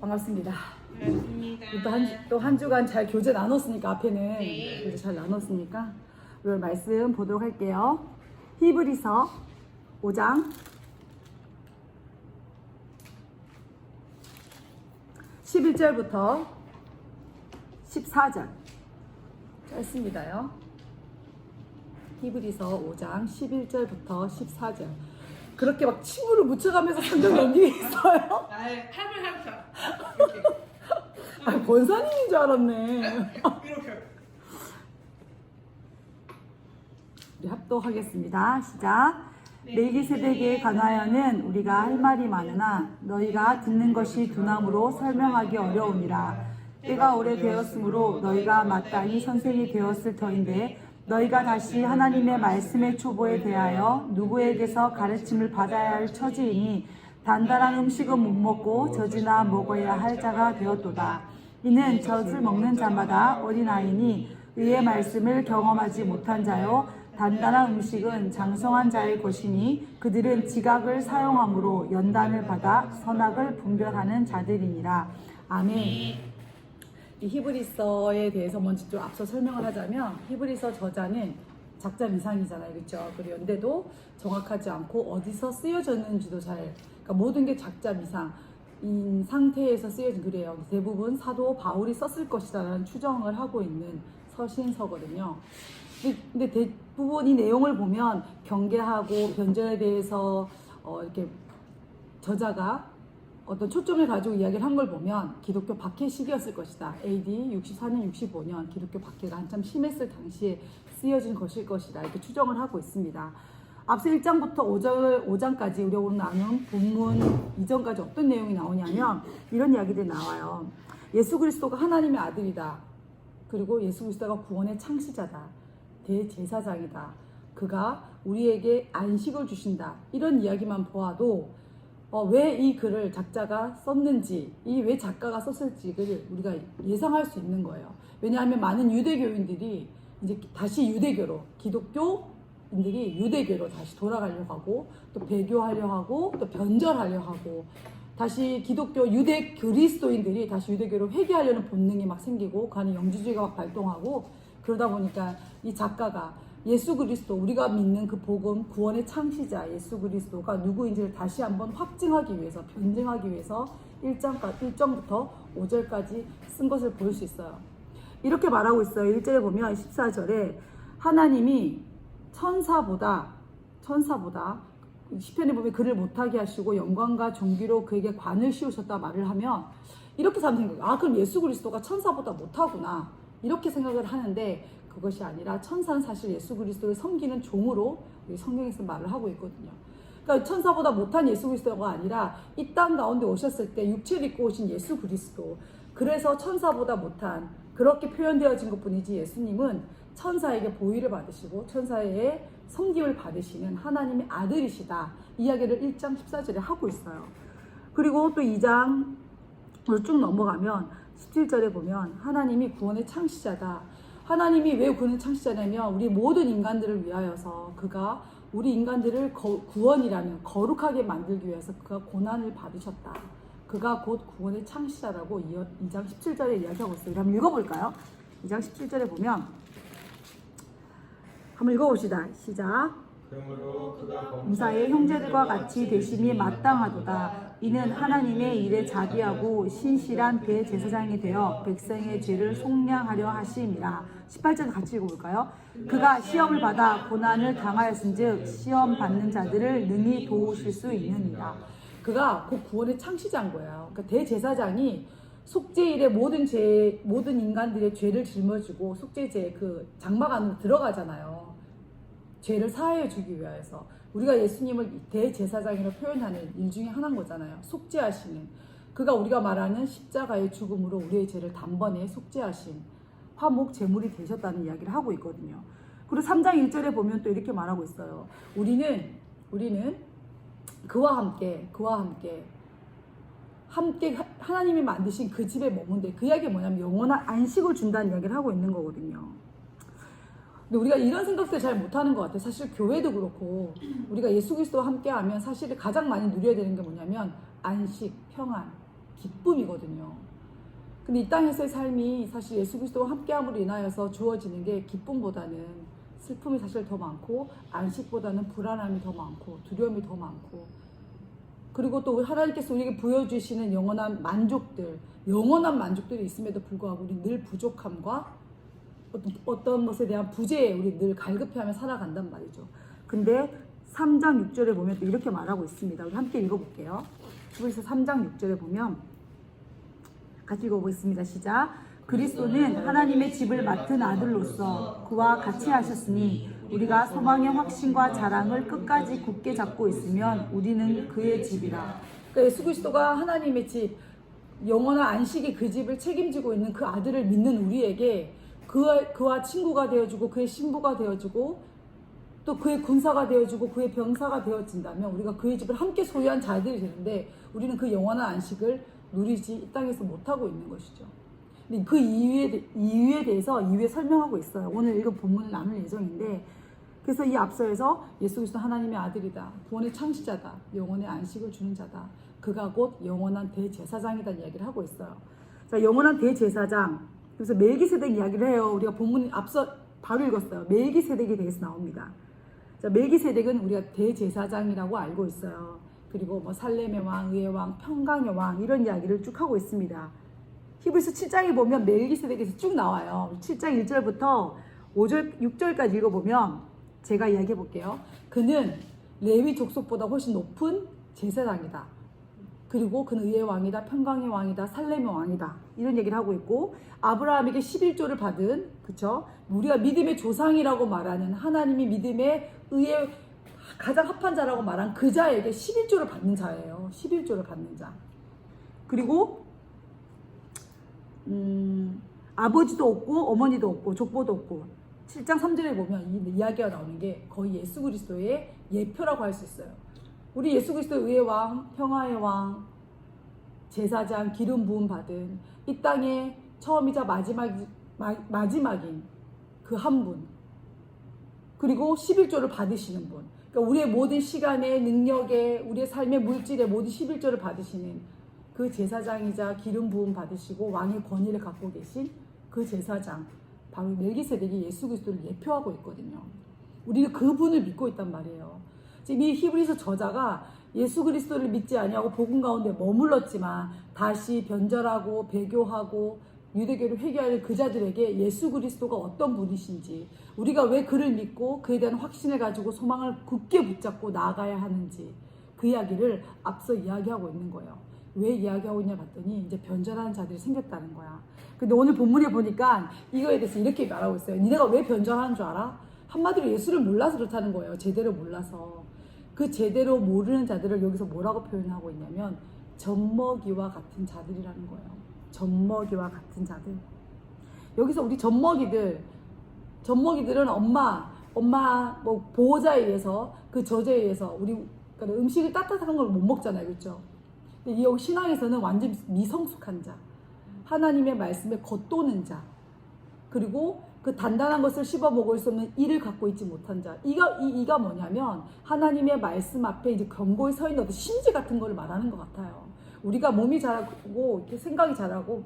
반갑습니다. 반갑습니다. 또 한 주간 잘 교재 나눴으니까 앞에는 네. 교재 잘 나눴으니까 오늘 말씀 보도록 할게요. 히브리서 5장 11절부터 14절 짧습니다요. 히브리서 5장 11절부터 14절. 그렇게 막 침으로 묻혀가면서 성경 넘기겠어요? 팔을 하면서 아, 권사님인 줄 알았네. 이렇게. 우리 합독하겠습니다. 시작. 멜기세덱에 관하여는 우리가 할 말이 많으나 너희가 듣는 것이 두나무로 설명하기 어려우니라. 때가 오래되었으므로 너희가 마땅히 선생이 되었을 터인데 너희가 다시 하나님의 말씀의 초보에 대하여 누구에게서 가르침을 받아야 할 처지이니 단단한 음식은 못 먹고 젖이나 먹어야 할 자가 되었도다. 이는 젖을 먹는 자마다 어린아이니 의의 말씀을 경험하지 못한 자요 단단한 음식은 장성한 자의 것이니 그들은 지각을 사용함으로 연단을 받아 선악을 분별하는 자들이니라. 아멘. 이 히브리서에 대해서 먼저 좀 앞서 설명을 하자면 히브리서 저자는 작자 미상이잖아요, 그렇죠? 그런데도 정확하지 않고 어디서 쓰여졌는지도 그러니까 모든 게 작자 미상인 상태에서 쓰여진 글이에요. 대부분 사도 바울이 썼을 것이라는 추정을 하고 있는 서신서거든요. 근데 대부분 이 내용을 보면 경계하고 변절에 대해서 이렇게 저자가 어떤 초점을 가지고 이야기를 한 걸 보면 기독교 박해 시기였을 것이다. AD 64년, 65년 기독교 박해가 한참 심했을 당시에 쓰여진 것일 것이다. 이렇게 추정을 하고 있습니다. 앞서 1장부터 5장까지 우리가 오늘 나눈 본문 이전까지 어떤 내용이 나오냐면 이런 이야기들이 나와요. 예수 그리스도가 하나님의 아들이다. 그리고 예수 그리스도가 구원의 창시자다. 대제사장이다. 그가 우리에게 안식을 주신다. 이런 이야기만 보아도 왜 이 글을 작자가 썼는지, 왜 작가가 썼을지를 우리가 예상할 수 있는 거예요. 왜냐하면 많은 유대교인들이 이제 다시 유대교로, 기독교인들이 유대교로 다시 돌아가려고 하고, 또 배교하려 하고, 또 변절하려 하고, 다시 기독교 유대 그리스도인들이 다시 유대교로 회귀하려는 본능이 막 생기고, 가는 영지주의가 막 발동하고, 그러다 보니까 이 작가가 예수 그리스도, 우리가 믿는 그 복음, 구원의 창시자 예수 그리스도가 누구인지를 다시 한번 확증하기 위해서, 변증하기 위해서 1장부터 5절까지 쓴 것을 볼 수 있어요. 이렇게 말하고 있어요. 1절에 보면 14절에 하나님이 천사보다 시편에 보면 그를 못하게 하시고 영광과 존귀로 그에게 관을 씌우셨다 말을 하면 이렇게 사람 생각해요. 그럼 예수 그리스도가 천사보다 못하구나. 이렇게 생각을 하는데 그것이 아니라 천사는 사실 예수 그리스도를 섬기는 종으로 성경에서 말을 하고 있거든요. 그러니까 천사보다 못한 예수 그리스도가 아니라 이 땅 가운데 오셨을 때 육체를 입고 오신 예수 그리스도. 그래서 천사보다 못한 그렇게 표현되어진 것뿐이지 예수님은 천사에게 보위를 받으시고 천사의 섬김을 받으시는 하나님의 아들이시다. 이야기를 1장 14절에 하고 있어요. 그리고 또 2장으로 쭉 넘어가면 17절에 보면 하나님이 구원의 창시자다. 하나님이 왜 구원의 창시자냐면 우리 모든 인간들을 위하여서 그가 우리 인간들을 구원이라는 거룩하게 만들기 위해서 그가 고난을 받으셨다. 그가 곧 구원의 창시자라고 2장 17절에 이야기하고 있어요. 한번 읽어볼까요? 2장 17절에 보면 한번 읽어봅시다. 시작. 그러므로 그가 범사의 형제들과 같이 되심이 마땅하도다. 이는 하나님의 일에 자비하고 신실한 대제사장이 되어 백성의 죄를 속량하려 하심이라. 18절 같이 읽어볼까요? 그가 시험을 받아 고난을 당하였은즉 시험 받는 자들을 능히 도우실 수 있느니라. 그가 그 구원의 창시자인 거예요. 그러니까 대제사장이 속죄일에 모든 인간들의 죄를 짊어지고 속죄제 그 장막 안으로 들어가잖아요. 죄를 사하여 주기 위해서. 우리가 예수님을 대제사장이라고 표현하는 일 중에 하나인 거잖아요. 속죄하시는. 그가 우리가 말하는 십자가의 죽음으로 우리의 죄를 단번에 속죄하신 화목 제물이 되셨다는 이야기를 하고 있거든요. 그리고 3장 1절에 보면 또 이렇게 말하고 있어요. 우리는 그와 함께 하나님이 만드신 그 집에 머문데 그 이야기가 뭐냐면 영원한 안식을 준다는 이야기를 하고 있는 거거든요. 근데 우리가 이런 생각들 잘 못하는 것 같아요. 사실 교회도 그렇고 우리가 예수 그리스도와 함께하면 사실 가장 많이 누려야 되는 게 뭐냐면 안식, 평안, 기쁨이거든요. 근데 이 땅에서의 삶이 사실 예수 그리스도와 함께함으로 인하여서 주어지는 게 기쁨보다는 슬픔이 사실 더 많고, 안식보다는 불안함이 더 많고, 두려움이 더 많고, 그리고 또 하나님께서 우리에게 보여주시는 영원한 만족들이 있음에도 불구하고 우리 늘 부족함과 어떤 것에 대한 부재에 우리 늘 갈급해하며 살아간단 말이죠. 근데 3장 6절에 보면 또 이렇게 말하고 있습니다. 우리 함께 읽어볼게요. 그래서 3장 6절에 보면 같이 읽어보겠습니다. 시작. 그리스도는 하나님의 집을 맡은 아들로서 그와 같이 하셨으니 우리가 소망의 확신과 자랑을 끝까지 굳게 잡고 있으면 우리는 그의 집이라. 그러니까 예수 그리스도가 하나님의 집, 영원한 안식의 그 집을 책임지고 있는 그 아들을 믿는 우리에게 그와 친구가 되어주고 그의 신부가 되어주고 또 그의 군사가 되어주고 그의 병사가 되어진다면 우리가 그의 집을 함께 소유한 자들이 되는데 우리는 그 영원한 안식을 누리지 이 땅에서 못하고 있는 것이죠. 근데 그 이유에 대해서 이유에 설명하고 있어요. 오늘 읽은 본문을 나눌 예정인데, 그래서 이 앞서에서 예수 그리스도 하나님의 아들이다, 구원의 창시자다, 영원의 안식을 주는 자다, 그가 곧 영원한 대제사장이다 이야기를 하고 있어요. 자, 영원한 대제사장, 그래서 멜기세덱 이야기를 해요. 우리가 본문 앞서 바로 읽었어요. 멜기세덱에 대해서 나옵니다. 자, 멜기세덱은 우리가 대제사장이라고 알고 있어요. 그리고 뭐 살렘의 왕, 의의 왕, 평강의 왕 이런 이야기를 쭉 하고 있습니다. 히브리서 7장에 보면 멜기세덱에서 쭉 나와요. 7장 1절부터 5절, 6절까지 읽어보면 제가 이야기해 볼게요. 그는 레위 족속보다 훨씬 높은 제사장이다. 그리고 그는 의의 왕이다, 평강의 왕이다, 살렘의 왕이다 이런 얘기를 하고 있고, 아브라함에게 11조를 받은, 그쵸? 우리가 믿음의 조상이라고 말하는, 하나님이 믿음의 의의 가장 합한 자라고 말한 그 자에게 11조를 받는 자예요. 11조를 받는 자. 그리고 아버지도 없고 어머니도 없고 족보도 없고, 7장 3절에 보면 이 이야기가 나오는 게 거의 예수 그리스도의 예표라고 할 수 있어요. 우리 예수 그리스도의 의의 왕, 평화의 왕, 제사장, 기름 부음 받은 이 땅의 처음이자 마지막인 그 한 분, 그리고 11조를 받으시는 분, 그러니까 우리의 모든 시간의 능력에, 우리의 삶의 물질의 모든 11조를 받으시는 그 제사장이자 기름 부음 받으시고 왕의 권위를 갖고 계신 그 제사장, 바로 멜기세덱이 예수 그리스도를 예표하고 있거든요. 우리는 그분을 믿고 있단 말이에요. 지금 이 히브리서 저자가 예수 그리스도를 믿지 아니하고 복음 가운데 머물렀지만 다시 변절하고 배교하고 유대교를 회개하는 그 자들에게 예수 그리스도가 어떤 분이신지, 우리가 왜 그를 믿고 그에 대한 확신을 가지고 소망을 굳게 붙잡고 나아가야 하는지, 그 이야기를 앞서 이야기하고 있는 거예요. 왜 이야기하고 있냐 봤더니 이제 변절하는 자들이 생겼다는 거야. 근데 오늘 본문에 보니까 이거에 대해서 이렇게 말하고 있어요. 니네가 왜 변절하는 줄 알아? 한마디로 예수를 몰라서 그렇다는 거예요. 제대로 몰라서. 그 제대로 모르는 자들을 여기서 뭐라고 표현하고 있냐면 젖먹이와 같은 자들이라는 거예요. 젖먹이와 같은 자들. 여기서 우리 젖먹이들은 엄마 뭐 보호자에 의해서, 그 저주에 의해서 우리 그러니까 음식을 따뜻한 걸 못 먹잖아요, 그렇죠? 근데 이 신앙에서는 완전 미성숙한 자, 하나님의 말씀에 겉도는 자, 그리고 그 단단한 것을 씹어 먹을 수 없는 이를 갖고 있지 못한 자. 이가 뭐냐면 하나님의 말씀 앞에 이제 견고히 서 있는 어떤 심지 같은 걸 말하는 것 같아요. 우리가 몸이 자라고 이렇게 생각이 자라고,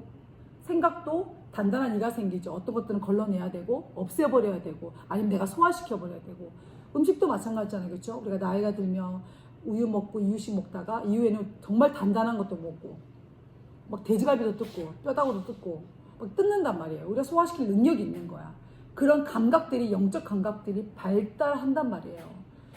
생각도 단단한 이가 생기죠. 어떤 것들은 걸러내야 되고 없애버려야 되고 아니면 내가 소화시켜버려야 되고, 음식도 마찬가지잖아요, 그렇죠? 우리가 나이가 들면 우유 먹고 이유식 먹다가 이후에는 정말 단단한 것도 먹고 막 돼지갈비도 뜯고 뼈다구도 뜯고 막 뜯는단 말이에요. 우리가 소화시킬 능력이 있는 거야. 그런 감각들이, 영적 감각들이 발달한단 말이에요.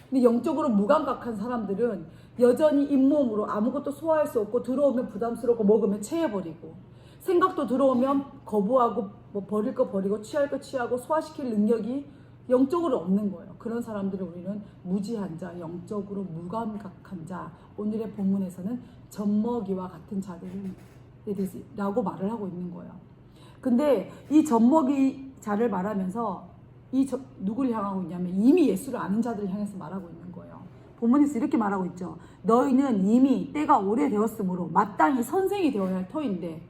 근데 영적으로 무감각한 사람들은 여전히 잇몸으로 아무것도 소화할 수 없고, 들어오면 부담스럽고 먹으면 체해버리고, 생각도 들어오면 거부하고 뭐 버릴 거 버리고 취할 거 취하고 소화시킬 능력이 영적으로 없는 거예요. 그런 사람들을 우리는 무지한 자, 영적으로 무감각한 자, 오늘의 본문에서는 젖먹이와 같은 자들에 대해서 라고 말을 하고 있는 거예요. 근데 이 젖먹이 자를 말하면서 누구를 향하고 있냐면 이미 예수를 아는 자들을 향해서 말하고 있는 거예요. 본문에서 이렇게 말하고 있죠. 너희는 이미 때가 오래되었으므로 마땅히 선생이 되어야 할 터인데,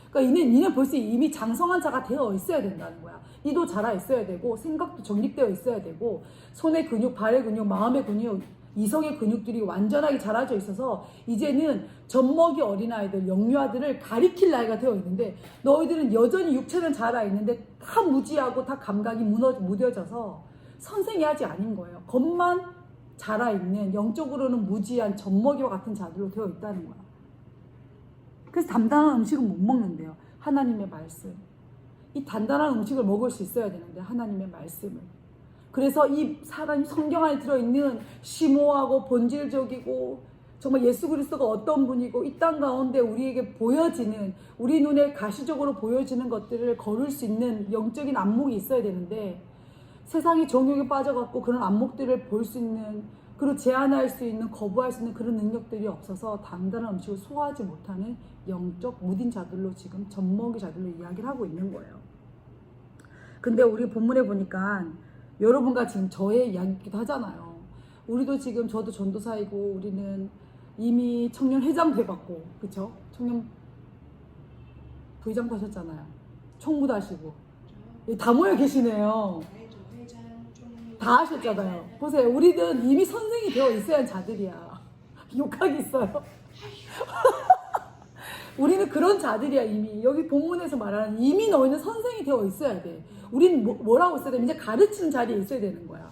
그러니까 이는 벌써 이미 장성한 자가 되어 있어야 된다는 거야. 이도 자라 있어야 되고, 생각도 정립되어 있어야 되고, 손의 근육, 발의 근육, 마음의 근육, 이성의 근육들이 완전하게 자라져 있어서 이제는 젖먹이 어린아이들, 영유아들을 가리킬 나이가 되어 있는데 너희들은 여전히 육체는 자라 있는데 다 무지하고 다 감각이 무뎌져서 선생이 하지 않은 거예요. 겉만 자라 있는 영적으로는 무지한 젖먹이와 같은 자들로 되어 있다는 거야. 그래서 단단한 음식은 못 먹는데요. 하나님의 말씀. 이 단단한 음식을 먹을 수 있어야 되는데 하나님의 말씀을. 그래서 이 사람이 성경 안에 들어있는 심오하고 본질적이고 정말 예수 그리스도가 어떤 분이고 이 땅 가운데 우리에게 보여지는 우리 눈에 가시적으로 보여지는 것들을 거를 수 있는 영적인 안목이 있어야 되는데 세상이 정욕에 빠져갖고 그런 안목들을 볼 수 있는 그리고 제한할 수 있는 거부할 수 있는 그런 능력들이 없어서 단단한 음식을 소화하지 못하는 영적 무딘 자들로 지금 젖먹이 자들로 이야기를 하고 있는 거예요. 근데 우리 본문에 보니까 여러분과 지금 저의 이야기기도 하잖아요. 우리도 지금 저도 전도사이고 우리는 이미 청년 회장 돼봤고 그쵸? 청년 부회장도 하셨잖아요. 총무도 하시고 다 모여 계시네요. 다 하셨잖아요. 보세요. 우리는 이미 선생이 되어 있어야 하는 자들이야. 욕하기 있어요. 우리는 그런 자들이야. 이미 여기 본문에서 말하는 이미 너희는 선생이 되어 있어야 돼. 우리는 뭐라고 있어야 돼? 이제 가르치는 자리에 있어야 되는 거야.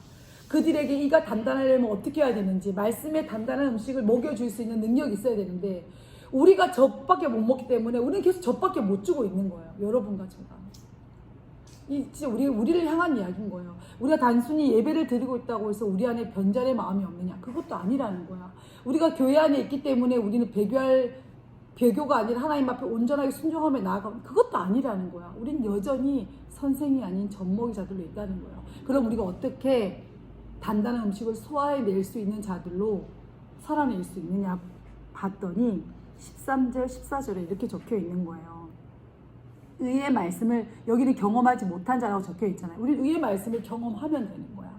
그들에게 이가 단단하려면 어떻게 해야 되는지 말씀에 단단한 음식을 먹여줄 수 있는 능력이 있어야 되는데 우리가 젖밖에 못 먹기 때문에 우리는 계속 젖밖에 못 주고 있는 거예요. 여러분과 제가. 이 진짜 우리를 향한 이야기인 거예요. 우리가 단순히 예배를 드리고 있다고 해서 우리 안에 변절의 마음이 없느냐? 그것도 아니라는 거야. 우리가 교회 안에 있기 때문에 우리는 배교가 아니라 하나님 앞에 온전하게 순종하며 나아가면 그것도 아니라는 거야. 우린 여전히 선생이 아닌 젖먹이 자들로 있다는 거예요. 그럼 우리가 어떻게 단단한 음식을 소화해낼 수 있는 자들로 살아낼 수 있느냐 봤더니 13절, 14절에 이렇게 적혀 있는 거예요. 의의 말씀을 여기는 경험하지 못한 자라고 적혀 있잖아요. 우리는 의의 말씀을 경험하면 되는 거야.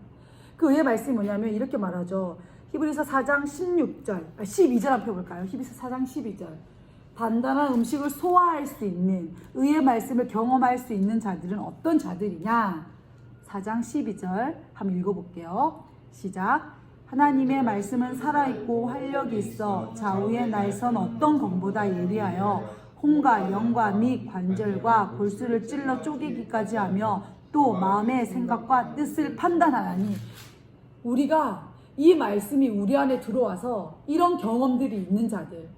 그 의의 말씀이 뭐냐면 이렇게 말하죠. 히브리서 4장 12절 한번 펴볼까요? 히브리서 4장 12절. 단단한 음식을 소화할 수 있는 의의 말씀을 경험할 수 있는 자들은 어떤 자들이냐? 4장 12절 한번 읽어볼게요. 시작. 하나님의 말씀은 살아있고 활력이 있어 좌우의 날선 어떤 검보다 예리하여 혼과 영과 및 관절과 골수를 찔러 쪼개기까지 하며 또 마음의 생각과 뜻을 판단하나니 우리가 이 말씀이 우리 안에 들어와서 이런 경험들이 있는 자들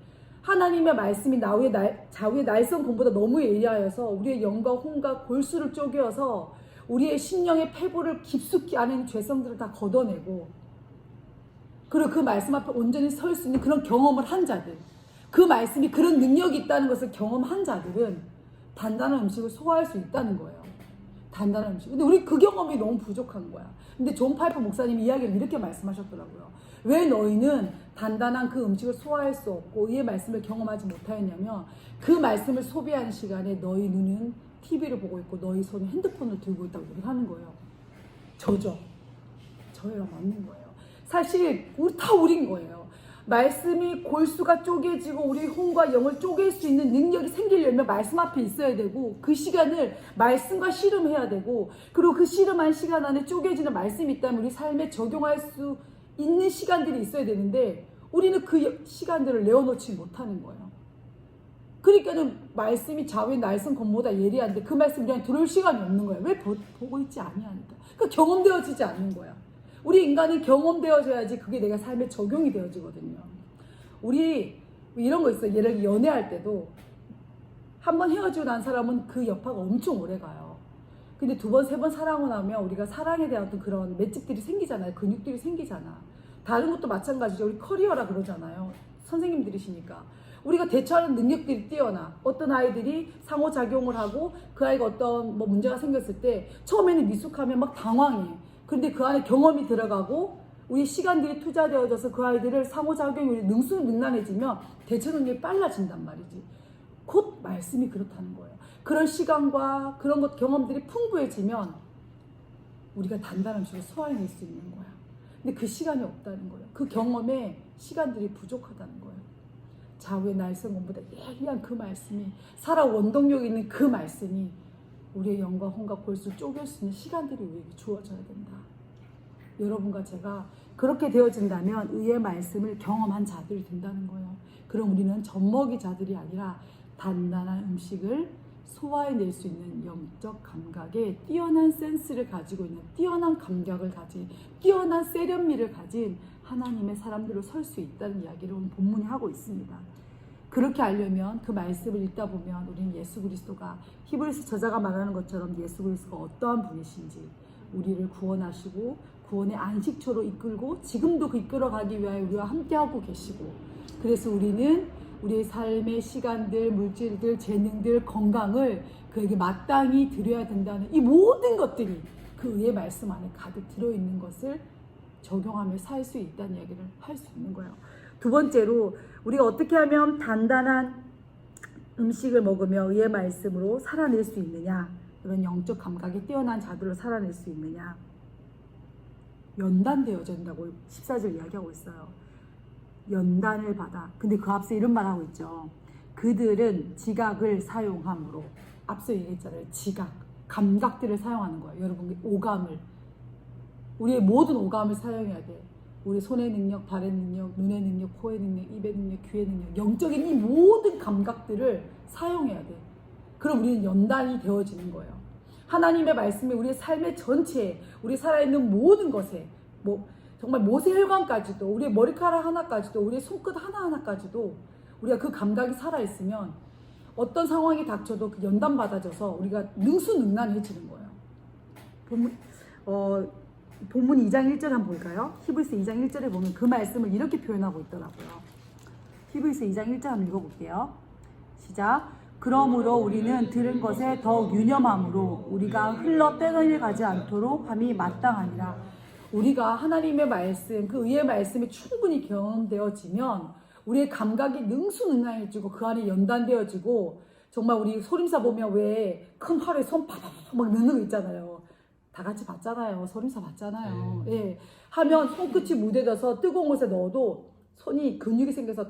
하나님의 말씀이 좌우의 날선 검보다 너무 예리하여서 우리의 영과 혼과 골수를 쪼개어서 우리의 심령의 패부를 깊숙이 아는 죄성들을 다 걷어내고 그리고 그 말씀 앞에 온전히 설 수 있는 그런 경험을 한 자들 그 말씀이 그런 능력이 있다는 것을 경험한 자들은 단단한 음식을 소화할 수 있다는 거예요. 단단한 음식. 근데 우리 그 경험이 너무 부족한 거야. 근데 존 파이퍼 목사님이 이야기를 이렇게 말씀하셨더라고요. 왜 너희는 단단한 그 음식을 소화할 수 없고 이의 말씀을 경험하지 못하였냐면 그 말씀을 소비하는 시간에 너희 눈은 TV를 보고 있고 너희 손은 핸드폰을 들고 있다고 얘기를 하는 거예요. 저예요. 맞는 거예요. 사실 다 우린 거예요. 말씀이 골수가 쪼개지고 우리 혼과 영을 쪼갤 수 있는 능력이 생기려면 말씀 앞에 있어야 되고 그 시간을 말씀과 씨름해야 되고 그리고 그 씨름한 시간 안에 쪼개지는 말씀이 있다면 우리 삶에 적용할 수 있는 시간들이 있어야 되는데 우리는 그 시간들을 내어놓지 못하는 거예요. 그러니까는 말씀이 좌우의 날선 검보다 예리한데 그 말씀 우리한테 들어올 시간이 없는 거예요. 왜 보고 있지 아니하니까. 그러니까 경험되어지지 않는 거야. 우리 인간은 경험되어져야지 그게 내가 삶에 적용이 되어지거든요. 우리 이런 거 있어요. 예를 들어 연애할 때도 한 번 헤어지고 난 사람은 그 여파가 엄청 오래 가요. 근데 두 번, 세 번 사랑하고 나면 우리가 사랑에 대한 어떤 그런 맷집들이 생기잖아요. 근육들이 생기잖아. 다른 것도 마찬가지죠. 우리 커리어라 그러잖아요. 선생님들이시니까. 우리가 대처하는 능력들이 뛰어나. 어떤 아이들이 상호작용을 하고 그 아이가 어떤 문제가 생겼을 때 처음에는 미숙하면 막 당황해. 그런데 그 안에 경험이 들어가고 우리 시간들이 투자되어져서 그 아이들을 상호작용이 능수능란해지면 대처 능력이 빨라진단 말이지. 곧 말씀이 그렇다는 거예요. 그런 시간과 그런 것 경험들이 풍부해지면 우리가 단단한 음식을 소화해낼 수 있는 거야. 근데 그 시간이 없다는 거예요. 그 경험에 시간들이 부족하다는 거예요. 좌우의 날선 검보다 예리한 그 말씀이 살아 원동력 있는 그 말씀이 우리의 영과 혼과 골수를 쪼갤 수 있는 시간들이 우리에게 주어져야 된다. 여러분과 제가 그렇게 되어진다면 의의 말씀을 경험한 자들이 된다는 거예요. 그럼 우리는 젖먹이 자들이 아니라 단단한 음식을 소화해낼 수 있는 영적 감각에 뛰어난 센스를 가지고 있는, 뛰어난 감각을 가진, 뛰어난 세련미를 가진 하나님의 사람들로 설 수 있다는 이야기를 오늘 본문이 하고 있습니다. 그렇게 하려면 그 말씀을 읽다 보면 우리는 예수 그리스도가, 히브리서 저자가 말하는 것처럼 예수 그리스도가 어떠한 분이신지, 우리를 구원하시고 구원의 안식처로 이끌고 지금도 그 이끌어가기 위하여 우리와 함께하고 계시고, 그래서 우리는 우리의 삶의 시간들, 물질들, 재능들, 건강을 그에게 마땅히 드려야 된다는 이 모든 것들이 그 의의 말씀 안에 가득 들어있는 것을 적용하며 살 수 있다는 이야기를 할 수 있는 거예요. 두 번째로 우리가 어떻게 하면 단단한 음식을 먹으며 의의 말씀으로 살아낼 수 있느냐, 그런 영적 감각이 뛰어난 자들로 살아낼 수 있느냐, 연단되어져 된다고 14절 이야기하고 있어요. 연단을 받아. 근데 그 앞서 이런 말 하고 있죠. 그들은 지각을 사용함으로, 앞서 얘기했잖아요. 지각, 감각들을 사용하는 거예요. 여러분, 오감을, 우리의 모든 오감을 사용해야 돼. 우리 손의 능력, 발의 능력, 눈의 능력, 코의 능력, 입의 능력, 귀의 능력, 영적인 이 모든 감각들을 사용해야 돼. 그럼 우리는 연단이 되어지는 거예요. 하나님의 말씀이 우리의 삶의 전체에, 우리 살아있는 모든 것에, 정말 모세혈관까지도, 우리의 머리카락 하나까지도, 우리의 손끝 하나하나까지도 우리가 그 감각이 살아있으면 어떤 상황이 닥쳐도 그 연단받아져서 우리가 능수능란해지는 거예요. 본문 2장 1절 한번 볼까요? 히브리서 2장 1절에 보면 그 말씀을 이렇게 표현하고 있더라고요. 히브리서 2장 1절 한번 읽어볼게요. 시작. 그러므로 우리는 들은 것에 더욱 유념함으로 우리가 흘러 떠내려 가지 않도록 함이 마땅하니라. 우리가 하나님의 말씀, 그 의의 말씀이 충분히 경험되어지면 우리의 감각이 능수능란해지고 그 안에 연단되어지고, 정말 우리 소림사 보면 왜 큰 활에 손 파파파 막 넣는 거 있잖아요. 다 같이 봤잖아요. 소림사 봤잖아요. 예. 하면 손끝이 무뎌져서 뜨거운 곳에 넣어도 손이 근육이 생겨서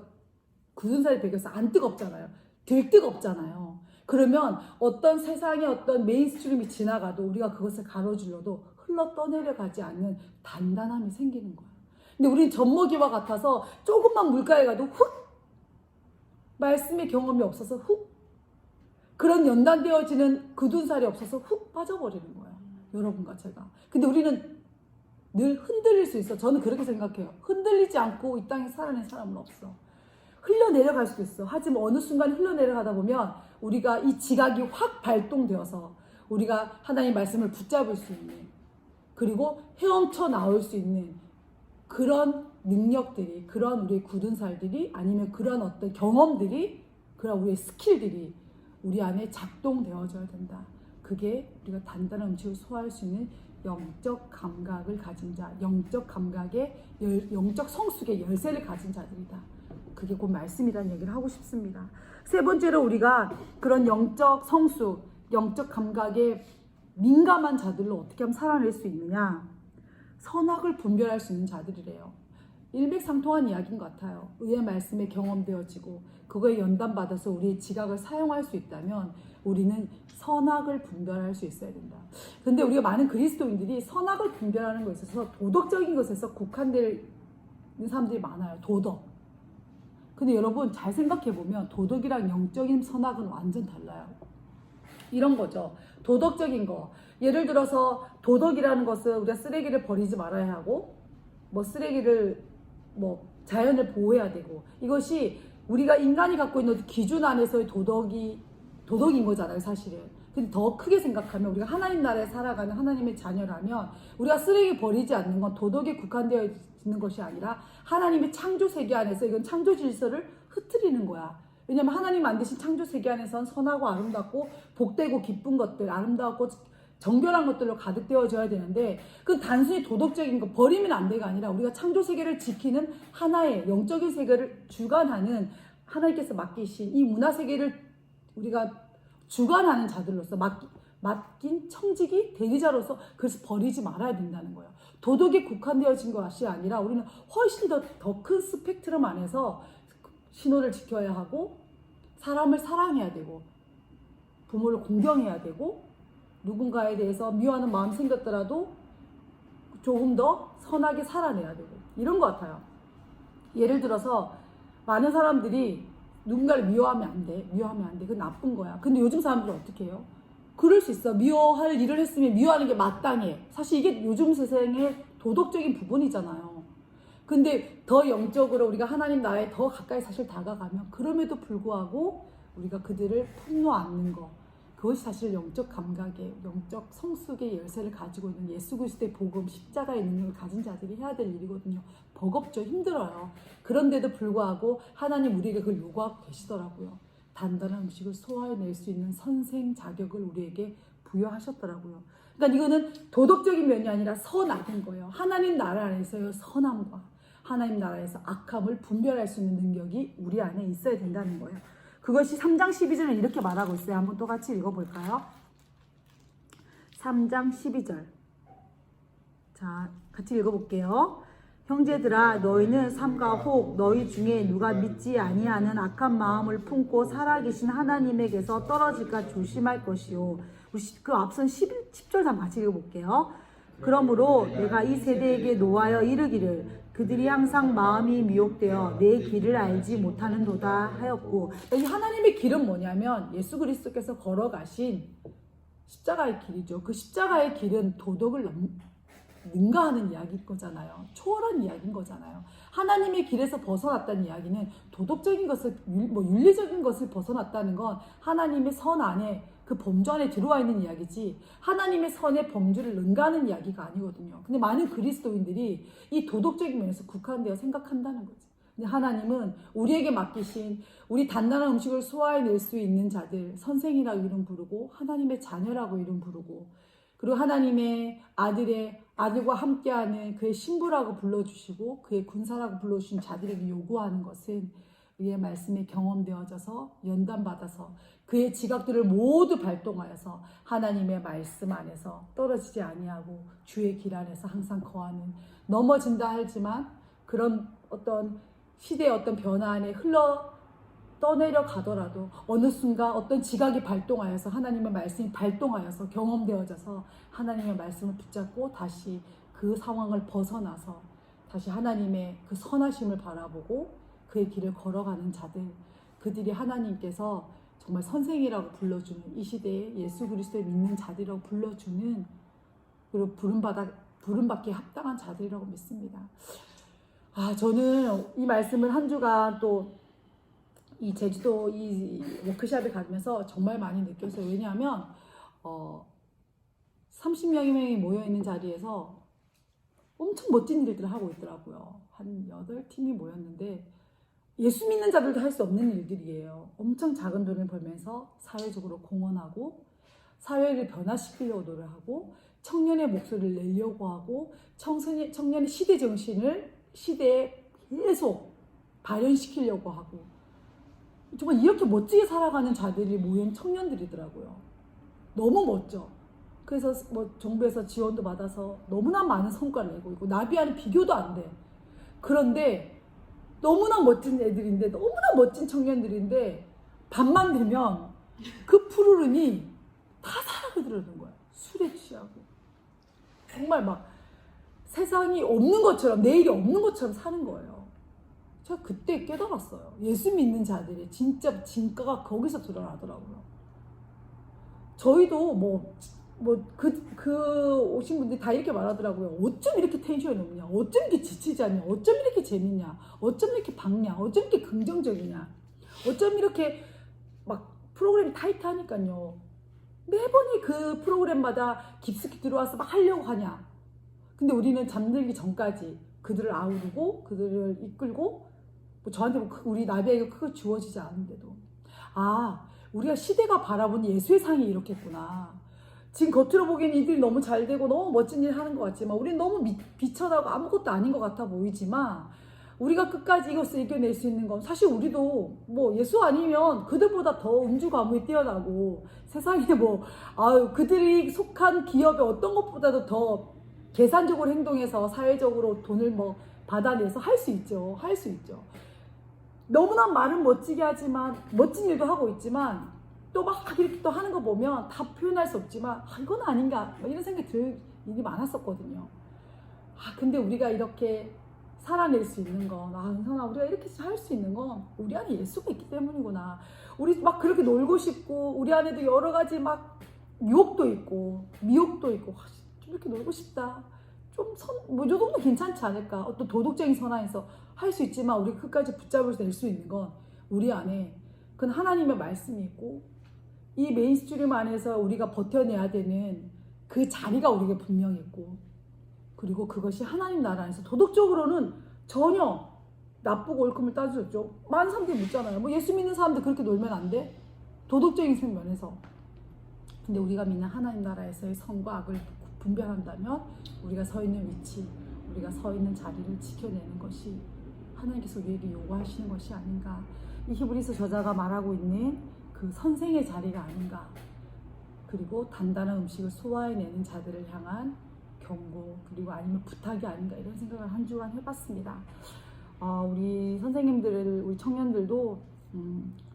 굳은 살이 배겨서 안 뜨겁잖아요. 덜 뜨겁잖아요. 그러면 어떤 세상의 어떤 메인스트림이 지나가도 우리가 그것을 가로질러도 흘러 떠내려가지 않는 단단함이 생기는 거예요. 근데 우리는 젖먹이와 같아서 조금만 물가에 가도 훅, 말씀의 경험이 없어서 훅, 그런 연단되어지는 굳은 살이 없어서 훅 빠져버리는 거예요. 여러분과 제가. 근데 우리는 늘 흔들릴 수 있어. 저는 그렇게 생각해요. 흔들리지 않고 이 땅에 살아낸 사람은 없어. 흘러내려갈 수도 있어. 하지만 어느 순간 흘러내려가다 보면 우리가 이 지각이 확 발동되어서 우리가 하나님의 말씀을 붙잡을 수 있는, 그리고 헤엄쳐 나올 수 있는 그런 능력들이, 그런 우리의 굳은 살들이, 아니면 그런 어떤 경험들이, 그런 우리의 스킬들이 우리 안에 작동되어져야 된다. 그게 우리가 단단한 음식을 소화할 수 있는 영적 감각을 가진 자, 영적 감각의 영적 성숙의 열쇠를 가진 자들이다. 그게 곧 말씀이라는 얘기를 하고 싶습니다. 세 번째로 우리가 그런 영적 성숙, 영적 감각에 민감한 자들로 어떻게 하면 살아낼 수 있느냐? 선악을 분별할 수 있는 자들이래요. 일맥상통한 이야기인 것 같아요. 의의 말씀에 경험되어지고 그거에 연단받아서 우리의 지각을 사용할 수 있다면 우리는 선악을 분별할 수 있어야 된다. 근데 우리가 많은 그리스도인들이 선악을 분별하는 것에 있어서 도덕적인 것에서 국한되는 사람들이 많아요. 도덕. 근데 여러분 잘 생각해보면 도덕이랑 영적인 선악은 완전 달라요. 이런 거죠. 도덕적인 거. 예를 들어서 도덕이라는 것은 우리가 쓰레기를 버리지 말아야 하고, 쓰레기를 자연을 보호해야 되고, 이것이 우리가 인간이 갖고 있는 기준 안에서의 도덕인 거잖아요, 사실은. 근데 더 크게 생각하면 우리가 하나님 나라에 살아가는 하나님의 자녀라면 우리가 쓰레기 버리지 않는 건 도덕에 국한되어 있는 것이 아니라 하나님의 창조 세계 안에서 이건 창조 질서를 흐트리는 거야. 왜냐하면 하나님 만드신 창조 세계 안에서는 선하고 아름답고 복되고 기쁜 것들, 아름다웠고 정결한 것들로 가득 되어져야 되는데, 그건 단순히 도덕적인 거 버리면 안 돼가 아니라 우리가 창조 세계를 지키는 하나의 영적인 세계를 주관하는 하나님께서 맡기신 이 문화 세계를 우리가 주관하는 자들로서 맡긴 청지기 대리자로서 그래서 버리지 말아야 된다는 거예요. 도덕에 국한되어진 것이 아니라 우리는 훨씬 더 큰 스펙트럼 안에서 신호를 지켜야 하고, 사람을 사랑해야 되고, 부모를 공경해야 되고, 누군가에 대해서 미워하는 마음이 생겼더라도 조금 더 선하게 살아내야 되고 이런 것 같아요. 예를 들어서 많은 사람들이 누군가를 미워하면 안 돼. 미워하면 안 돼. 그건 나쁜 거야. 근데 요즘 사람들은 어떻게 해요? 그럴 수 있어. 미워할 일을 했으면 미워하는 게 마땅해. 사실 이게 요즘 세상의 도덕적인 부분이잖아요. 근데 더 영적으로 우리가 하나님 나라에 더 가까이 사실 다가가면 그럼에도 불구하고 우리가 그들을 품노 않는 거, 그것이 사실 영적 감각의 영적 성숙의 열쇠를 가지고 있는 예수 그리스도의 복음, 십자가의 능력을 가진 자들이 해야 될 일이거든요. 버겁죠. 힘들어요. 그런데도 불구하고 하나님 우리에게 그걸 요구하고 계시더라고요. 단단한 음식을 소화해낼 수 있는 선생 자격을 우리에게 부여하셨더라고요. 그러니까 이거는 도덕적인 면이 아니라 선악인 거예요. 하나님 나라 안에서의 선함과 하나님 나라에서 악함을 분별할 수 있는 능력이 우리 안에 있어야 된다는 거예요. 그것이 3장 12절은 이렇게 말하고 있어요. 한번 또 같이 읽어볼까요? 3장 12절. 자, 같이 읽어볼게요. 형제들아, 너희는 삼가 혹 너희 중에 누가 믿지 아니하는 악한 마음을 품고 살아계신 하나님에게서 떨어질까 조심할 것이요. 그 앞선 10절 다 같이 읽어볼게요. 그러므로 내가 이 세대에게 노하여 이르기를 그들이 항상 마음이 미혹되어 내 길을 알지 못하는도다 하였고, 이 하나님의 길은 뭐냐면 예수 그리스도께서 걸어가신 십자가의 길이죠. 그 십자가의 길은 도덕을 능가하는 이야기인 거잖아요. 초월한 이야기인 거잖아요. 하나님의 길에서 벗어났다는 이야기는 도덕적인 것을, 윤리적인 것을 벗어났다는 건 하나님의 선 안에, 그 범주 안에 들어와 있는 이야기지 하나님의 선의 범주를 능가하는 이야기가 아니거든요. 근데 많은 그리스도인들이 이 도덕적인 면에서 국한되어 생각한다는 거지. 근데 하나님은 우리에게 맡기신 우리 단단한 음식을 소화해낼 수 있는 자들, 선생이라고 이름 부르고 하나님의 자녀라고 이름 부르고, 그리고 하나님의 아들과 함께하는 그의 신부라고 불러주시고 그의 군사라고 불러주신 자들에게 요구하는 것은 그의 말씀에 경험되어져서 연단받아서 그의 지각들을 모두 발동하여서 하나님의 말씀 안에서 떨어지지 아니하고 주의 길 안에서 항상 거하는, 넘어진다 하지만 그런 어떤 시대의 어떤 변화 안에 떠내려 가더라도 어느 순간 어떤 지각이 발동하여서 하나님의 말씀이 발동하여서 경험되어져서 하나님의 말씀을 붙잡고 다시 그 상황을 벗어나서 다시 하나님의 그 선하심을 바라보고 그의 길을 걸어가는 자들, 그들이 하나님께서 정말 선생이라고 불러주는, 이 시대에 예수 그리스도를 믿는 자들이라고 불러주는, 그리고 부름받기에 합당한 자들이라고 믿습니다. 저는 이 말씀을 한 주간 또 이 제주도 이 워크숍에 가면서 정말 많이 느꼈어요. 왜냐하면 30명이 모여있는 자리에서 엄청 멋진 일들을 하고 있더라고요. 한 8팀이 모였는데 예수 믿는 자들도 할 수 없는 일들이에요. 엄청 작은 돈을 벌면서 사회적으로 공헌하고 사회를 변화시키려고 노력하고 청년의 목소리를 내려고 하고 청년의 시대 정신을 시대에 계속 발현시키려고 하고, 정말 이렇게 멋지게 살아가는 자들이 모인 청년들이더라고요. 너무 멋져. 그래서 정부에서 지원도 받아서 너무나 많은 성과를 내고 있고 나비와는 비교도 안 돼. 그런데 너무나 멋진 애들인데, 너무나 멋진 청년들인데 밤만 되면 그 푸르름이 다 사라져 들어오는 거야. 술에 취하고 정말 막 세상이 없는 것처럼, 내일이 없는 것처럼 사는 거예요. 제가 그때 깨달았어요. 예수 믿는 자들의 진짜 진가가 거기서 드러나더라고요. 저희도 오신 분들이 다 이렇게 말하더라고요. 어쩜 이렇게 텐션이 높냐? 어쩜 이렇게 지치지 않냐? 어쩜 이렇게 재밌냐? 어쩜 이렇게 밝냐? 어쩜 이렇게 긍정적이냐? 어쩜 이렇게 막 프로그램이 타이트하니까요. 매번이 그 프로그램마다 깊숙이 들어와서 막 하려고 하냐? 근데 우리는 잠들기 전까지 그들을 아우르고 그들을 이끌고, 저한테 우리 나비에게 크게 주어지지 않은데도 우리가 시대가 바라본 예수의 상이 이렇겠구나. 지금 겉으로 보기엔 이들이 너무 잘 되고 너무 멋진 일 하는 것 같지만 우리는 너무 비천하고 아무것도 아닌 것 같아 보이지만, 우리가 끝까지 이것을 이겨낼 수 있는 건 사실 우리도 예수 아니면 그들보다 더 음주가무에 뛰어나고 세상에 그들이 속한 기업의 어떤 것보다도 더 계산적으로 행동해서 사회적으로 돈을 받아내서 할 수 있죠. 할 수 있죠. 너무나 말은 멋지게 하지만 멋진 일도 하고 있지만 또 막 이렇게 또 하는 거 보면 다 표현할 수 없지만 이건 아닌가 이런 생각이 들 일이 많았었거든요. 근데 우리가 이렇게 살아낼 수 있는 건, 은선아, 우리가 이렇게 살 수 있는 건 우리 안에 예수가 있기 때문이구나. 우리 막 그렇게 놀고 싶고, 우리 안에도 여러 가지 막 유혹도 있고, 미혹도 있고, 좀 이렇게 놀고 싶다. 요 정도 괜찮지 않을까? 어떤 도덕적인 선언에서 할 수 있지만, 우리 끝까지 붙잡아서 낼 수 있는 건 우리 안에 그건 하나님의 말씀이 있고, 이 메인스트림 안에서 우리가 버텨내야 되는 그 자리가 우리에게 분명히 있고, 그리고 그것이 하나님 나라 안에서 도덕적으로는 전혀 나쁘고 옳음을 따지죠. 많은 사람들이 묻잖아요. 뭐 예수 믿는 사람들 그렇게 놀면 안 돼? 도덕적인 면에서. 근데 우리가 믿는 하나님 나라에서의 선과 악을 분별한다면 우리가 서 있는 위치, 우리가 서 있는 자리를 지켜내는 것이 하나님께서 우리에게 요구하시는 것이 아닌가. 이 히브리서 저자가 말하고 있는 그 선생의 자리가 아닌가. 그리고 단단한 음식을 소화해내는 자들을 향한 경고, 그리고 아니면 부탁이 아닌가, 이런 생각을 한 주간 해봤습니다. 우리 선생님들, 우리 청년들도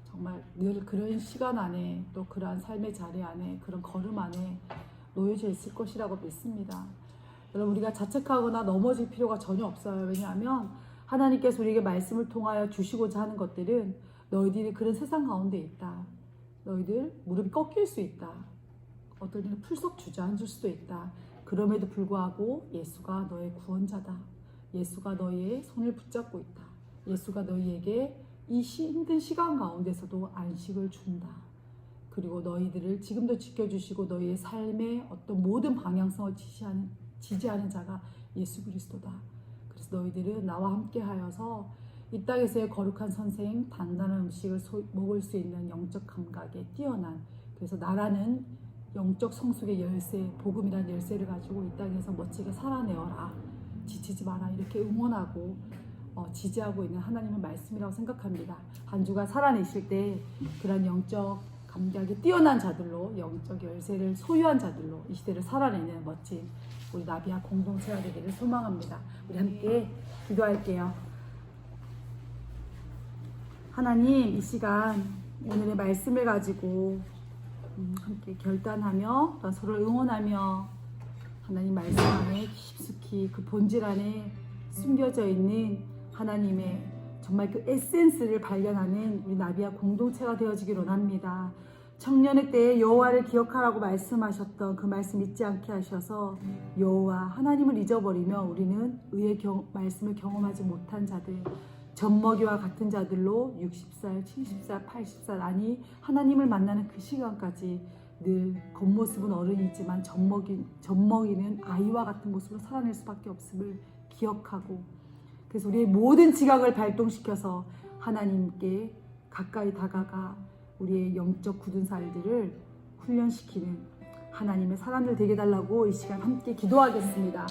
정말 늘 그런 시간 안에, 또 그러한 삶의 자리 안에, 그런 걸음 안에 놓여져 있을 것이라고 믿습니다. 여러분, 우리가 자책하거나 넘어질 필요가 전혀 없어요. 왜냐하면 하나님께서 우리에게 말씀을 통하여 주시고자 하는 것들은 너희들이 그런 세상 가운데 있다. 너희들 무릎이 꺾일 수 있다. 어떨 때는 풀썩 주저앉을 수도 있다. 그럼에도 불구하고 예수가 너의 구원자다. 예수가 너의 손을 붙잡고 있다. 예수가 너희에게 이 힘든 시간 가운데서도 안식을 준다. 그리고 너희들을 지금도 지켜주시고 너희의 삶의 어떤 모든 방향성을 지지하는 자가 예수 그리스도다. 그래서 너희들은 나와 함께 하여서 이 땅에서의 거룩한 선생, 단단한 음식을 먹을 수 있는 영적 감각에 뛰어난, 그래서 나라는 영적 성숙의 열쇠, 복음이라는 열쇠를 가지고 이 땅에서 멋지게 살아내어라. 지치지 마라. 이렇게 응원하고 지지하고 있는 하나님의 말씀이라고 생각합니다. 한 주가 살아내실 때 그런 영적 감각이 뛰어난 자들로, 영적 열쇠를 소유한 자들로 이 시대를 살아내는 멋진 우리 나비아 공동체가 되기를 소망합니다. 우리 함께 기도할게요. 하나님, 이 시간 오늘의 말씀을 가지고 함께 결단하며 서로를 응원하며 하나님 말씀 안에 깊숙이 그 본질 안에 숨겨져 있는 하나님의 정말 그 에센스를 발견하는 우리 나비아 공동체가 되어지길 원합니다. 청년의 때에 여호와를 기억하라고 말씀하셨던 그 말씀 잊지 않게 하셔서 여호와 하나님을 잊어버리며 우리는 의의 말씀을 경험하지 못한 자들, 젖먹이와 같은 자들로 60살, 70살, 80살, 아니 하나님을 만나는 그 시간까지 늘 겉모습은 어른이지만 젖먹이는 아이와 같은 모습으로 살아낼 수밖에 없음을 기억하고, 그래서 우리의 모든 지각을 발동시켜서 하나님께 가까이 다가가 우리의 영적 굳은 살들을 훈련시키는 하나님의 사람들 되게 달라고 이 시간 함께 기도하겠습니다.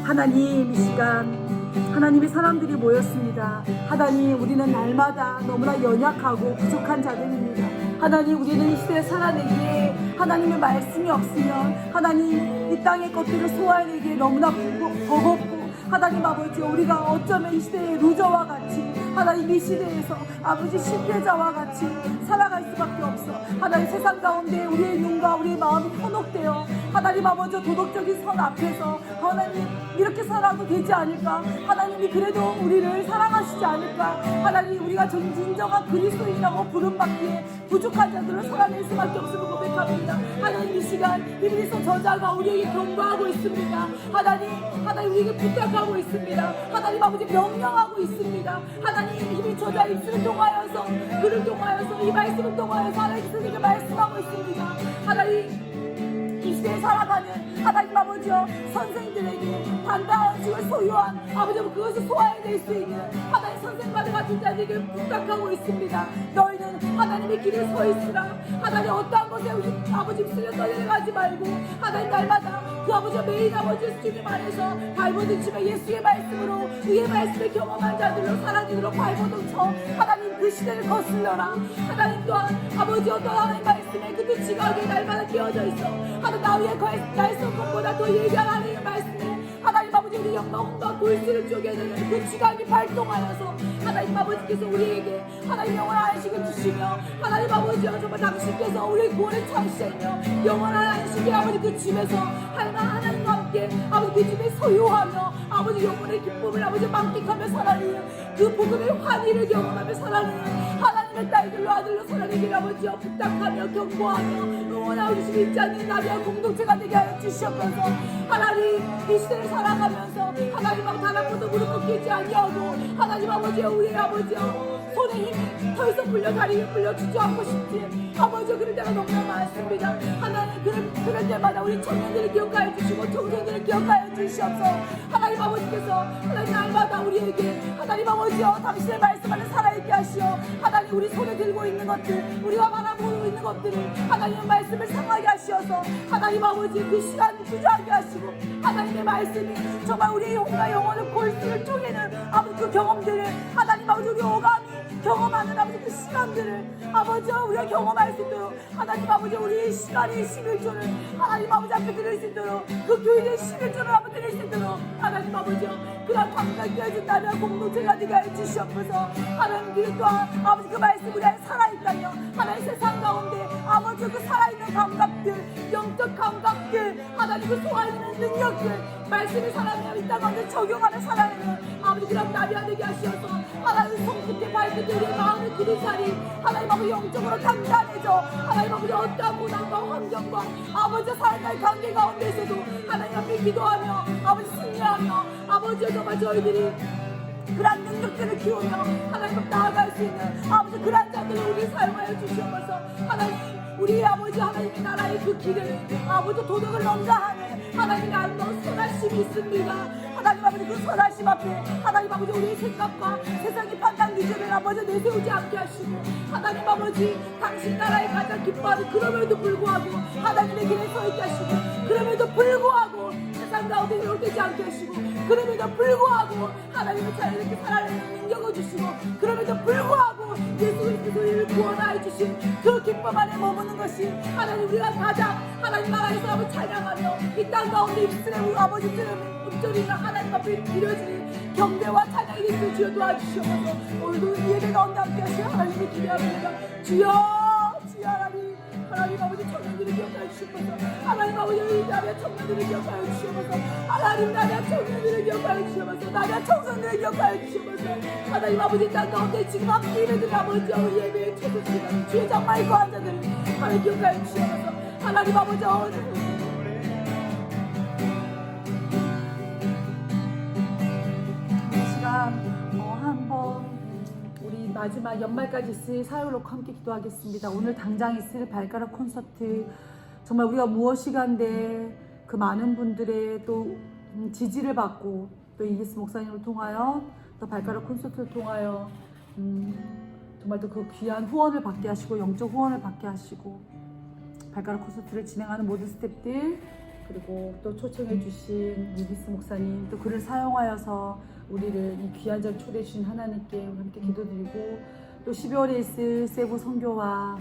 하나님, 이 시간 하나님의 사람들이 모였습니다. 하나님, 우리는 날마다 너무나 연약하고 부족한 자들입니다. 하나님, 우리는 이 시대에 살아내기에 하나님의 말씀이 없으면 하나님 이 땅의 것들을 소화해내기에 너무나 버겁고, 하나님 아버지, 우리가 어쩌면 이 시대의 루저와 같이 하나님 이 시대에서 아버지 실패자와 같이 살아갈 수밖에 없어. 하나님 세상 가운데 우리의 눈과 우리의 마음이 현혹되어 하나님 아버지 도덕적인 선 앞에서 하나님 이렇게 살아도 되지 않을까, 하나님이 그래도 우리를 사랑하시지 않을까, 하나님 우리가 진정한 그리스도인이라고 부름받기에 부족한 자들을 살아낼 수밖에 없음을 고백합니다. 하나님, 이 시간 히브리서 저자가 우리에게 경고하고 있습니다. 하나님 우리에게 부탁하고 있습니다. 하나님 아버지 명령하고 있습니다. 하나님 이미 저자 입술을 통하여서, 글을 통하여서, 이 말씀을 통하여서 하나님께서 우리에게 말씀하고 있습니다. 하나님, 이 시대에 살아가는 하나님 아버지여 선생들에게 단단한 음식을 소유한 아버지, 그것을 소화해낼 수 있는 하나님 선생과도 같은 자들에게 부탁하고 있습니다. 너희는 하나님의 길에 서 있으라. 하나님 어떠한 것에 아버지 입술을 떠내려가지 말고 하나님 날마다 그 아버지와 메인 아버지 주님 안에서 발버둥치며 예수의 말씀으로, 그의 말씀을 경험한 자들로 살아내도록 발버둥쳐 하나님 그 시대를 거슬러라. 하나님 또한 아버지 어떤 하나님 말씀에 그도 지각에 날마다 끼어져 있어 하나님 나 위에 날선 것보다 더 예리한 하나님의 말씀에 하나님 아버지 우리 영광과 골수를 쪼개는 그 지각이 발동하여서 하나님 아버지께서 우리에게 하나님 영원한 안식을 주시며, 하나님 아버지여 정말 당신께서 우리의 구원을 찾으시며 영원한 안식의 아버지 그 집에서 하나님과 함께 아버지 그 집에 소유하며 아버지 영혼의 기쁨을 아버지 만끽하며 살아내는 그 복음의 환희를 경험하며 살아내는 하나님의 딸들로 아들로 살아내길 아버지여 부탁하며 경고하며 응원하고 계신 입장인 나비와 공동체가 되게 하여 주시옵소서. 하나님 이 시대를 살아가면서 하나님 앞 단 한 번도 무릎 꿇지 아니하고 하나님 아버지여 우리 아버지여 손에 힘이 더 이상 풀려 다리에 풀려 주저앉고 싶지 아버지여 그럴 때가 너무나 많습니다. 하나님 그럴 때마다 우리 청년들을 기억하여 주시고 청소년들을 기억하여 주시옵소서. 하나님 아버지께서 하나님 날마다 우리에게 하나님 아버지여 당신의 말씀 안에 살아있게 하시어 하나님 우리 손에 들고 있는 것들 우리가 바라보고 있는 것들을 하나님의 말씀을 상하게 하시어서 하나님 아버지 그 시간을 주저하게 하시고 하나님의 말씀이 정말 우리의 영혼과 영혼을 골수를 쪼개는 아버지 그 경험들을 하나님 아버지 우리 오감이 경험하는 아버지 그 시간들을 아버지와 우리가 경험할 수 있도록 하나님 아버지 우리의 시간의 11조를 하나님 아버지 앞에 드릴 수 있도록 그 교회의 11조를 앞에 드릴 수 있도록 하나님 아버지요 그런 감각이 해준다면 공동체가 되게 해주시옵소서. 하나님 그리스도 아버지 그 말씀 우리 안에 살아있다며 하나님 세상 가운데 아버지 그 살아있는 감각들 영적 감각들 하나님 그 소화해내는 능력들 말씀이 살아내며 이 땅 가운데 적용하며 살아내는 아버지 그런 나비가 되게 하시어서 하나님 손끝에 발끝에 우리의 마음을 그리자리 하나님 아버지 영적으로 단단해져 하나님 아버지 어떠한 고난과 환경과 아버지 살아갈 관계 가운데서도 하나님 앞에 기도하며 아버지 승리하며 아버지 정말 저희들이 그런 능력들을 키우며 하나님 앞 나아갈 수 있는 아버지 그런 자들을 우리 사용하여 주시옵소서. 하나님 우리 아버지 하나님의 나라의 그 길을 아버지 도덕을 넘나하는 하나님의 아름다운 선하심이 있습니다. 하나님 아버지 그 선하심 앞에 하나님 아버지 우리의 생각과 세상의 판단 기준을 아버지 내세우지 않게 하시고 하나님 아버지 당신 나라의 가장 기뻐하는 그럼에도 불구하고 하나님의 길에 서 있게 하시고 그럼에도 불구하고 세상 가운데 이렇게 않게 하시고 그럼에도 불구하고 하나님의 자유롭게 살아내는 능력을 주시고 그럼에도 불구하고 예수 그리스도를 우리를 구원하여 주신 그 기쁨 안에 머무는 것이 하나님 우리가 가장 하나님 나라에서 한번 찬양하며 이 땅 가운데 이스라엘 아버지 음절이나 하나님 앞에 드려지는 경배와 찬양이 있을 주여 도와주시옵소서. 오늘도 이 예배 가운데 함께 하시어 하나님을 기대합니다. 주여 주여 하나님 아버지 청년들을 기억하여 주시옵소서. 하나님 아버지 우리 나라 청년들을 기억하여 주시옵소서. 하나님 나라 청년들을 기억하여 주시옵소서. 나라 청년들을 기억하여 주시옵소서. 하나님 아버지 땅 가운데 지금 함께 예배드린 아버지 우리 예배에 초대드리는 주의 장마의 거한자들을 하나님 기억하여 주시옵소서. 하나님 아버지 한번 우리 마지막 연말까지 있을 사역을 놓고 함께 기도하겠습니다. 오늘 당장 있을 발가락 콘서트 정말 우리가 무엇이간데 그 많은 분들의 또 지지를 받고 또 이기스 목사님을 통하여 또 발가락 콘서트를 통하여 정말 또 그 귀한 후원을 받게 하시고 영적 후원을 받게 하시고 발가락 콘서트를 진행하는 모든 스태프들 그리고 또 초청해 주신 이기스 목사님 또 그를 사용하여서 우리를 이 귀한 자리에 초대해 주신 하나님께 함께 기도드리고 또 12월에 있을 세부 선교와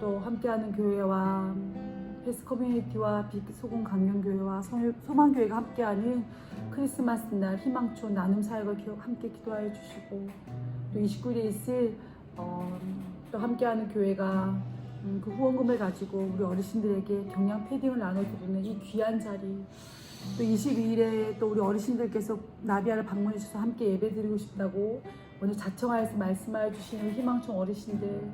또 함께하는 교회와 패스 커뮤니티와 빅소금 강경교회와 소망교회가 함께하는 크리스마스 날 희망촌 나눔 사역을 함께 기도하여 주시고 또 29일에 있을 또 함께하는 교회가 그 후원금을 가지고 우리 어르신들에게 경량 패딩을 나눠드리는 이 귀한 자리 또 22일에 또 우리 어르신들께서 나비아를 방문해 주셔서 함께 예배드리고 싶다고 오늘 자청하여서 말씀하여 주시는 희망촌 어르신들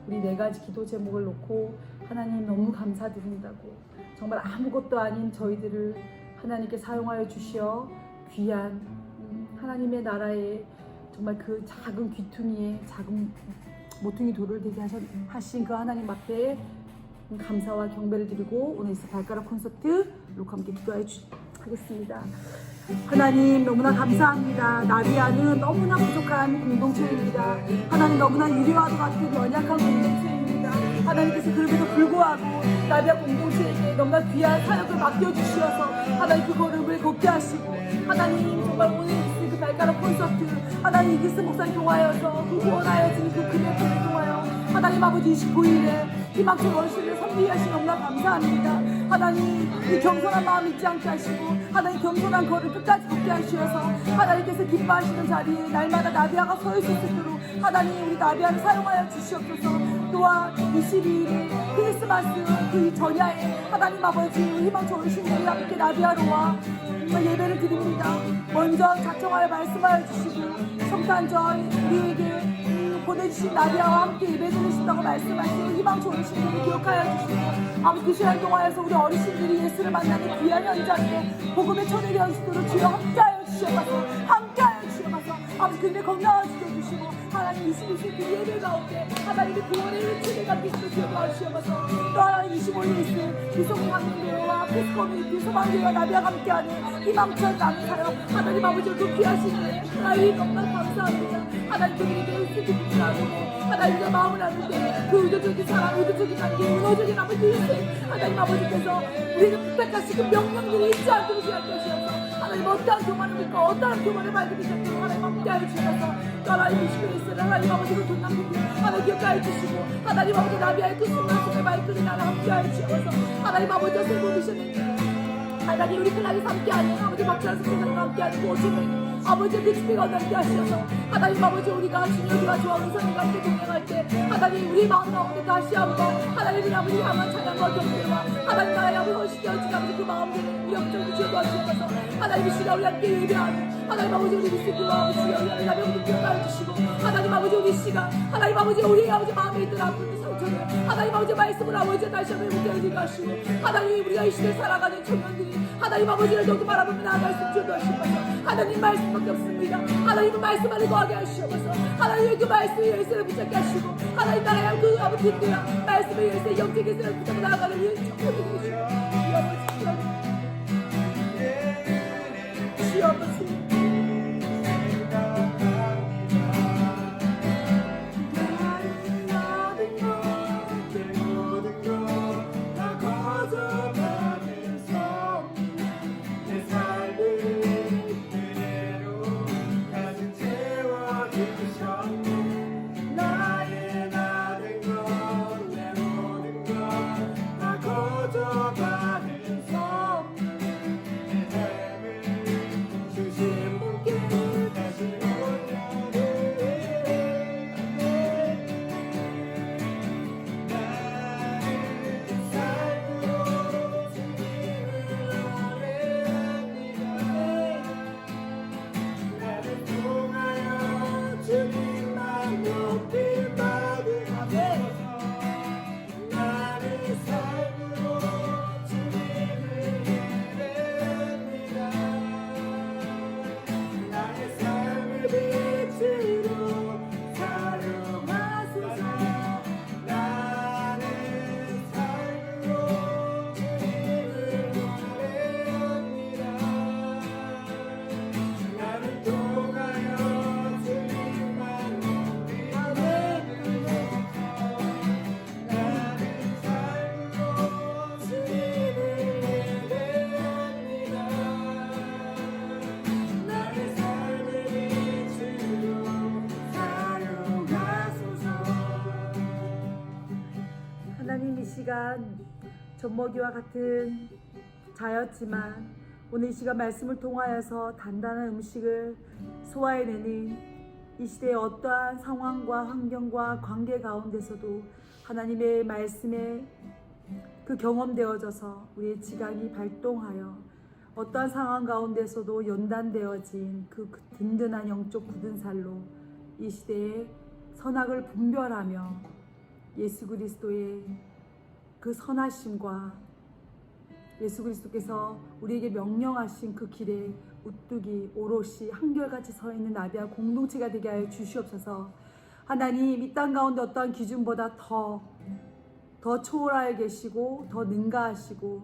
우리 4가지 기도 제목을 놓고 하나님 너무 감사드린다고 정말 아무것도 아닌 저희들을 하나님께 사용하여 주시어 귀한 하나님의 나라에 정말 그 작은 귀퉁이에 작은 모퉁이 돌을 되게 하신 그 하나님 앞에 감사와 경배를 드리고 오늘 있을 발가락 콘서트 놓고 함께 기도하겠습니다. 하나님 너무나 감사합니다. 나비아는 너무나 부족한 공동체입니다. 하나님 너무나 유리와도 같은 연약한 공동체입니다. 하나님께서 그럼에도 불구하고 나비아 공동체에게 너무나 귀한 사역을 맡겨주시어서 하나님 그 걸음을 걷게 하시고 하나님 정말 오늘 있을 그 발가락 콘서트 하나님 이기스 목사님 통하여서 그 구원하여진 그 금액을 통하여 하나님 아버지 29일에 희망촌 어르신을 섬기게 하시 너무나 감사합니다. 하나님 이 겸손한 마음 잊지 않게 하시고 하나님 겸손한 걸을 끝까지 걷게 하시어서 하나님께서 기뻐하시는 자리에 날마다 나비아가 서 있을 수 있도록 하나님 우리 나비아를 사용하여 주시옵소서. 또한 22일에 크리스마스 그 전야에 하나님 아버지 희망 좋은 신들이 함께 나비하러 와 정말 예배를 드립니다. 먼저 작정하여 말씀하여 주시고 성탄절 우리에게 보내주신 나비아와 함께 예배 드리신다고 말씀하시고 희망 좋은 신들을 기억하여 주시고 아버지 그 시간 동안에서 우리 어르신들이 예수를 만나는 귀한 현장에 복음의 천을 연수도록 주여 함께하여 주셔서 함께하여 주셔서 아버지 그들의 건강을 지켜주시고 하나님 21세기 예배 가운데 하나님의 구원의 은총을 감기시고 주셔서 또 하나님 25일 있을 기성 강민교회와 피스 커뮤니티 소망교회와 나비아가 함께하는 희망천 나는 사역 하나님 아버지 그 귀하신 일 하나님 너무나 감사합니다. 하나님 그들에게 은총이 붙여주고 하나님과 마음을 하는데 그 의도적인 사랑 의도적인 관계 의도적인 아버지 일생 하나님 아버지께서 우리를 부탁하신 그 명령들을 잊지 않도록 기억하셔서 하나님 어떠한 교만을 믿고 어떠한 교만을 발견하셨고 하나님 함께하여 주셔서 하나님 이시고 있으라 하나님 아버지를 돈남기고 하나님 기억하여 주시고 하나님 아버지 나비아의 그 순간순간 말씀을 나를 함께하여 주셔서 하나님 아버지와 세고 미션을 하나님 우리 클락에서 함께하는 아버지 박찬수 교사님과 함께하는 모든 아버지의 그 집회가 얻게 하셔서 하나님 아버지 우리가 준혁이와 조항 선생님과 함께 동행할 때 하나님 우리 마음 가운데 다시 한번 하나님의 아버지 향한 찬양과 경배와 하나님 나의 아버지 허시되어진 아버지 그 마음들을 위협적으로 지어도하시옵소서 하나님 이 시간 우리 함께 예배하는 하나님 아버지 우리 미스기와 아버지 우리 나의 모든 기억하여 주시고 하나님 아버지 우리 시간 하나님 아버지 우리 아버지 마음에 있던 아픈 상처를 하나님 아버지 말씀을 아버지 다시 한번 회복되어지게 하시고 하나님 우리가 이 시대에 살아가는 청년들이 하나님 아버지를 더욱 바라보며 나아갈 수 있도록 하시옵소서 하나님 말씀밖에 없습니다. 하나님은 말씀 안에 거하게 하시옵소서 하나님의 그 말씀의 열쇠를 붙잡게 하시고 하나님 나라의 그 아버지 뜻대로 말씀의 열쇠 영적 열쇠를 붙잡고 나아가는 위에 축복해 주시고 주여 아버지 하나님 이 시간 젖먹이와 같은 자였지만 오늘 이 시간 말씀을 통하여서 단단한 음식을 소화해내는 이 시대의 어떠한 상황과 환경과 관계 가운데서도 하나님의 말씀에 그 경험되어져서 우리의 지각이 발동하여 어떠한 상황 가운데서도 연단되어진 그 든든한 영적 굳은 살로 이 시대에 선악을 분별하며 예수 그리스도의 그 선하심과 예수 그리스도께서 우리에게 명령하신 그 길에 우뚝이 오롯이 한결같이 서 있는 나비와 공동체가 되게 하여 주시옵소서. 하나님 이 땅 가운데 어떠한 기준보다 더 초월하여 계시고 더 능가하시고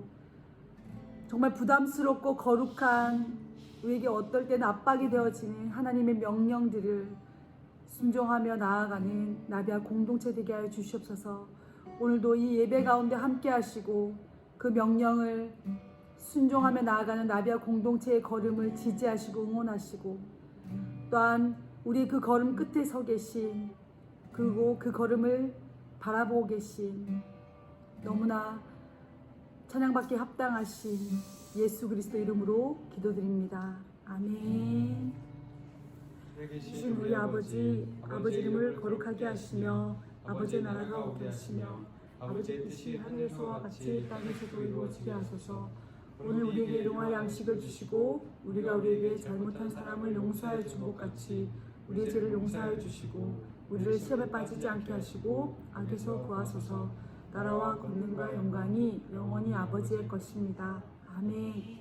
정말 부담스럽고 거룩한 우리에게 어떨 때는 압박이 되어지는 하나님의 명령들을 순종하며 나아가는 나비와 공동체 되게 하여 주시옵소서. 오늘도 이 예배 가운데 함께 하시고 그 명령을 순종하며 나아가는 나비와 공동체의 걸음을 지지하시고 응원하시고 또한 우리 그 걸음 끝에 서 계신 그리고 그 걸음을 바라보고 계신 너무나 찬양받기 합당하신 예수 그리스도 이름으로 기도드립니다. 아멘. 주신 우리 아버지 이름을 거룩하게 하시며 아버지의 나라가 오게 하시며 아버지의 뜻이 하늘에서와 같이 땅에서도 이루어지게 하소서. 오늘 우리에게 일용할 양식을 주시고 우리가 우리에게 잘못한 사람을 용서하여 준 것 같이 우리의 죄를 용서하여 주시고 우리를 시험에 빠지지 않게 하시고 악에서 구하소서. 나라와 권능과 영광이 영원히 아버지의 것입니다. 아멘.